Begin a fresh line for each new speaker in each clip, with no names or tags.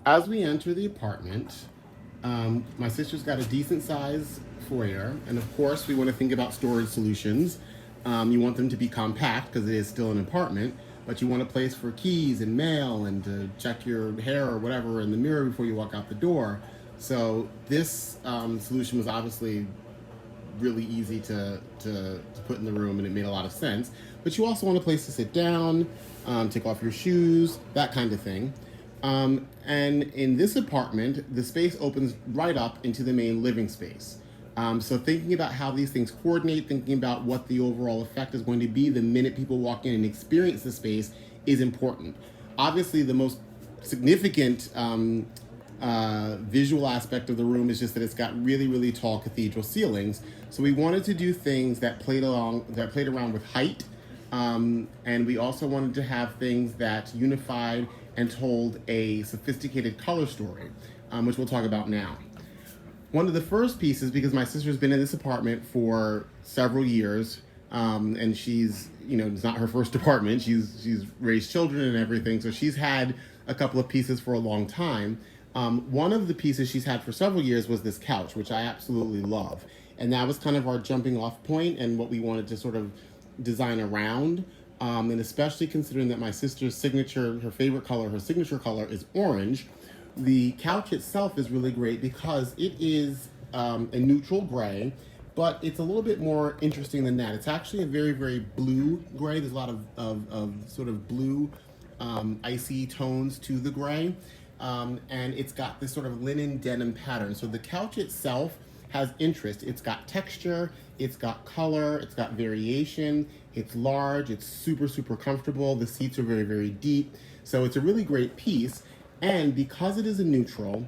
as we enter the apartment, my sister's got a decent size foyer, and of course, we want to think about storage solutions. You want them to be compact because it is still an apartment, but you want a place for keys and mail and to check your hair or whatever in the mirror before you walk out the door. So this solution was obviously really easy to put in the room, and it made a lot of sense. But you also want a place to sit down, take off your shoes, that kind of thing. And in this apartment, the space opens right up into the main living space. So thinking about how these things coordinate, thinking about what the overall effect is going to be the minute people walk in and experience the space is important. Obviously, the most significant visual aspect of the room is just that it's got really, really tall cathedral ceilings. So we wanted to do things that played around with height, and we also wanted to have things that unified and told a sophisticated color story, which we'll talk about now. One of the first pieces, because my sister's been in this apartment for several years, and she's, it's not her first apartment. She's raised children and everything, so she's had a couple of pieces for a long time. One of the pieces she's had for several years was this couch, which I absolutely love. And that was kind of our jumping off point and what we wanted to sort of design around. And especially considering that my sister's signature, her favorite color, her signature color is orange. The couch itself is really great because it is a neutral gray, but it's a little bit more interesting than that. It's actually a very, very blue gray. There's a lot of sort of blue, icy tones to the gray. And it's got this sort of linen denim pattern. So the couch itself has interest. It's got texture, it's got color, it's got variation, it's large, it's super, super comfortable. The seats are very, very deep. So it's a really great piece. And because it is a neutral,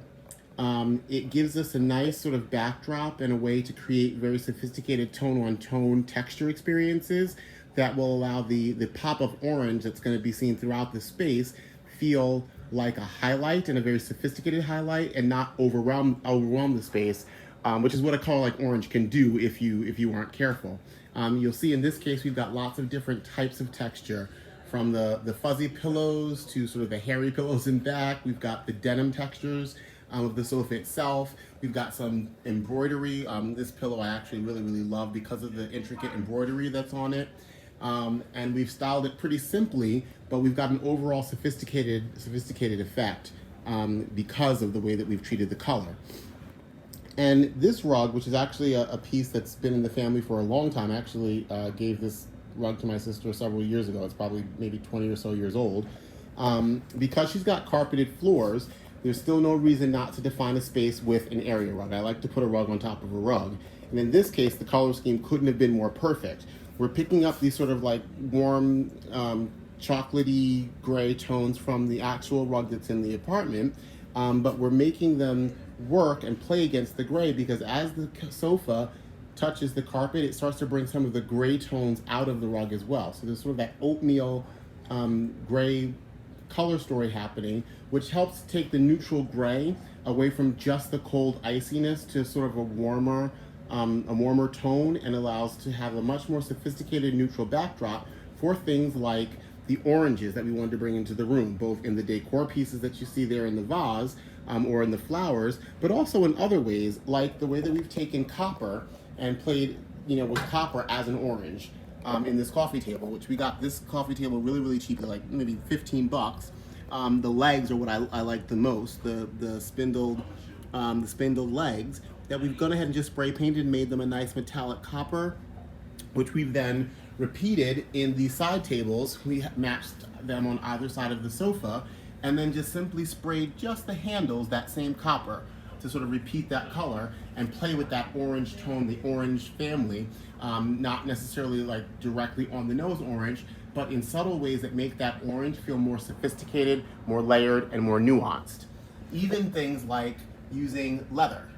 it gives us a nice sort of backdrop and a way to create very sophisticated tone-on-tone texture experiences that will allow the pop of orange that's going to be seen throughout the space feel like a highlight and a very sophisticated highlight and not overwhelm the space, which is what a color like orange can do if you aren't careful. You'll see in this case we've got lots of different types of texture, from the fuzzy pillows to sort of the hairy pillows in back. We've got the denim textures of the sofa itself. We've got some embroidery. This pillow I actually really, really love because of the intricate embroidery that's on it. And we've styled it pretty simply, but we've got an overall sophisticated effect because of the way that we've treated the color. And this rug, which is actually a piece that's been in the family for a long time, I actually gave this rug to my sister several years ago. It's probably maybe 20 or so years old. Because she's got carpeted floors, there's still no reason not to define a space with an area rug. I like to put a rug on top of a rug. And in this case, the color scheme couldn't have been more perfect. We're picking up these sort of like warm, chocolatey gray tones from the actual rug that's in the apartment, but we're making them work and play against the gray because as the sofa touches the carpet, it starts to bring some of the gray tones out of the rug as well. So there's sort of that oatmeal gray color story happening, which helps take the neutral gray away from just the cold iciness to sort of a warmer tone, and allows to have a much more sophisticated neutral backdrop for things like the oranges that we wanted to bring into the room, both in the decor pieces that you see there in the vase or in the flowers, but also in other ways, like the way that we've taken copper and played, with copper as an orange in this coffee table, which we got this coffee table really, really cheaply, like maybe $15. The legs are what I like the most, the spindle legs that we've gone ahead and just spray painted and made them a nice metallic copper, which we've then repeated in the side tables. We matched them on either side of the sofa and then just simply sprayed just the handles that same copper to sort of repeat that color and play with that orange tone, the orange family, not necessarily like directly on the nose orange, but in subtle ways that make that orange feel more sophisticated, more layered, and more nuanced. Even things like using leather,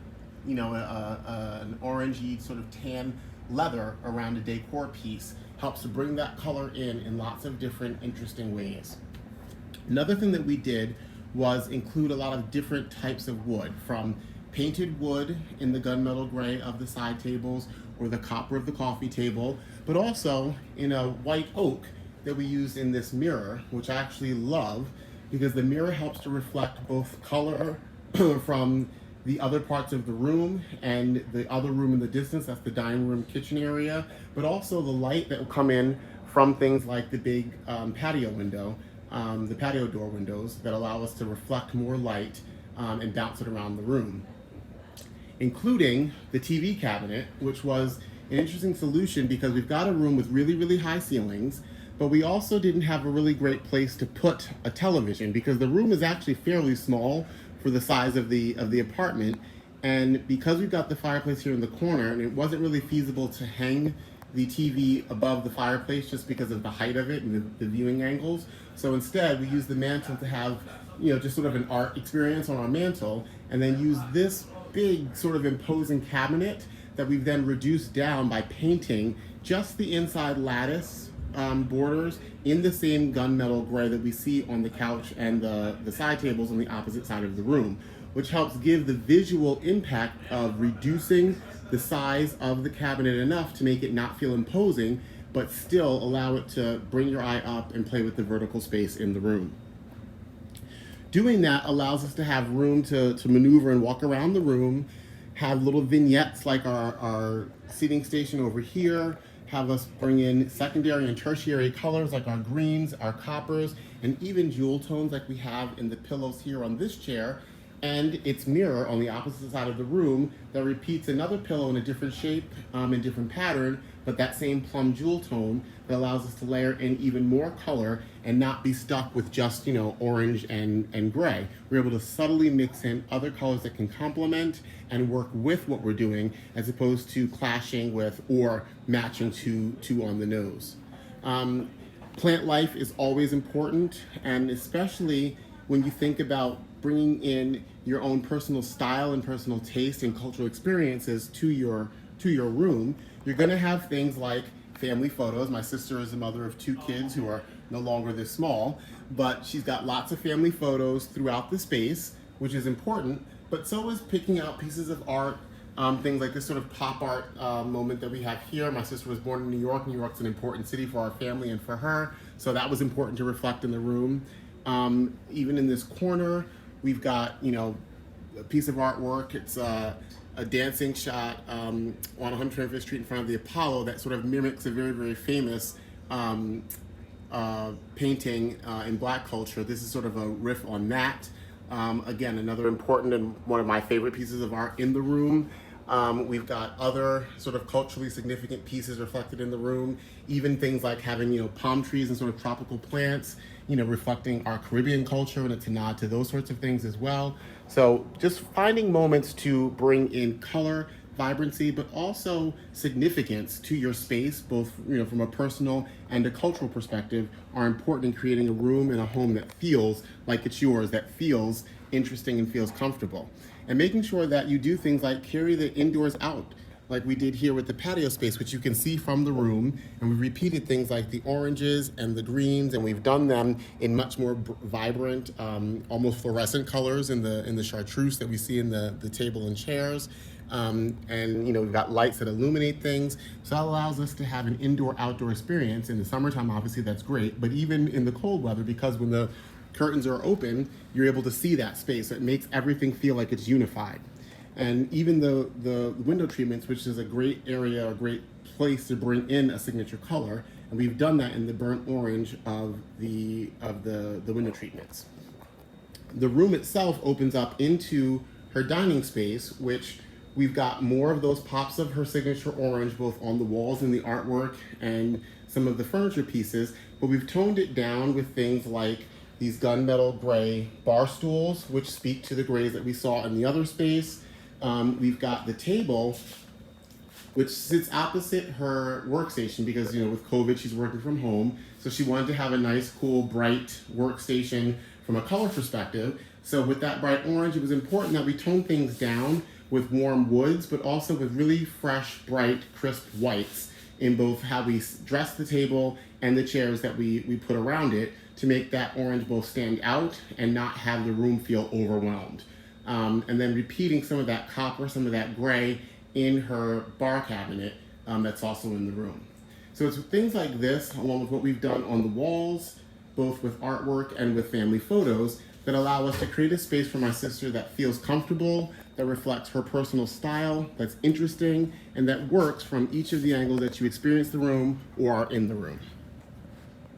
an orangey sort of tan leather around a decor piece helps to bring that color in lots of different interesting ways. Another thing that we did was include a lot of different types of wood, from painted wood in the gunmetal gray of the side tables or the copper of the coffee table, but also in a white oak that we used in this mirror, which I actually love because the mirror helps to reflect both color from the other parts of the room and the other room in the distance, that's the dining room kitchen area, but also the light that will come in from things like the big patio window, the patio door windows that allow us to reflect more light and bounce it around the room, including the TV cabinet, which was an interesting solution because we've got a room with really, really high ceilings, but we also didn't have a really great place to put a television because the room is actually fairly small for the size of the apartment. And because we've got the fireplace here in the corner, and it wasn't really feasible to hang the TV above the fireplace just because of the height of it and the viewing angles. So instead, we used the mantle to have, just sort of an art experience on our mantle, and then use this big sort of imposing cabinet that we've then reduced down by painting just the inside lattice borders in the same gunmetal gray that we see on the couch and the side tables on the opposite side of the room, which helps give the visual impact of reducing the size of the cabinet enough to make it not feel imposing, but still allow it to bring your eye up and play with the vertical space in the room. Doing that allows us to have room to maneuver and walk around the room, have little vignettes like our seating station over here, have us bring in secondary and tertiary colors like our greens, our coppers, and even jewel tones like we have in the pillows here on this chair, and its mirror on the opposite side of the room that repeats another pillow in a different shape and different pattern, but that same plum jewel tone that allows us to layer in even more color and not be stuck with just, orange and gray. We're able to subtly mix in other colors that can complement and work with what we're doing as opposed to clashing with or matching to on the nose. Plant life is always important, and especially when you think about bringing in your own personal style and personal taste and cultural experiences to your room, you're going to have things like family photos. My sister is the mother of 2 kids who are no longer this small, but she's got lots of family photos throughout the space, which is important, but so is picking out pieces of art, things like this sort of pop art moment that we have here. My sister was born in New York. New York's an important city for our family and for her, so that was important to reflect in the room. Even in this corner, we've got, a piece of artwork. It's a dancing shot on 125th Street in front of the Apollo that sort of mimics a very, very famous painting in Black culture. This is sort of a riff on that. Again, another important and one of my favorite pieces of art in the room. We've got other sort of culturally significant pieces reflected in the room, even things like having, palm trees and sort of tropical plants, reflecting our Caribbean culture, and it's a nod to those sorts of things as well. So just finding moments to bring in color, vibrancy, but also significance to your space, both from a personal and a cultural perspective, are important in creating a room and a home that feels like it's yours, that feels interesting and feels comfortable. And making sure that you do things like carry the indoors out, like we did here with the patio space, which you can see from the room. And we've repeated things like the oranges and the greens, and we've done them in much more vibrant, almost fluorescent colors in the chartreuse that we see in the table and chairs. And we've got lights that illuminate things. So that allows us to have an indoor-outdoor experience. In the summertime, obviously, that's great. But even in the cold weather, because when the curtains are open, you're able to see that space. It makes everything feel like it's unified. And even the window treatments, which is a great area, a great place to bring in a signature color, and we've done that in the burnt orange of the window treatments. The room itself opens up into her dining space, which we've got more of those pops of her signature orange, both on the walls and the artwork and some of the furniture pieces, but we've toned it down with things like these gunmetal gray bar stools, which speak to the grays that we saw in the other space. We've got the table, which sits opposite her workstation because, with COVID, she's working from home. So she wanted to have a nice, cool, bright workstation from a color perspective. So with that bright orange, it was important that we tone things down with warm woods, but also with really fresh, bright, crisp whites in both how we dress the table and the chairs that we put around it to make that orange both stand out and not have the room feel overwhelmed. And then repeating some of that copper, some of that gray in her bar cabinet that's also in the room. So it's things like this, along with what we've done on the walls, both with artwork and with family photos, that allow us to create a space for my sister that feels comfortable, that reflects her personal style, that's interesting, and that works from each of the angles that you experience the room or are in the room.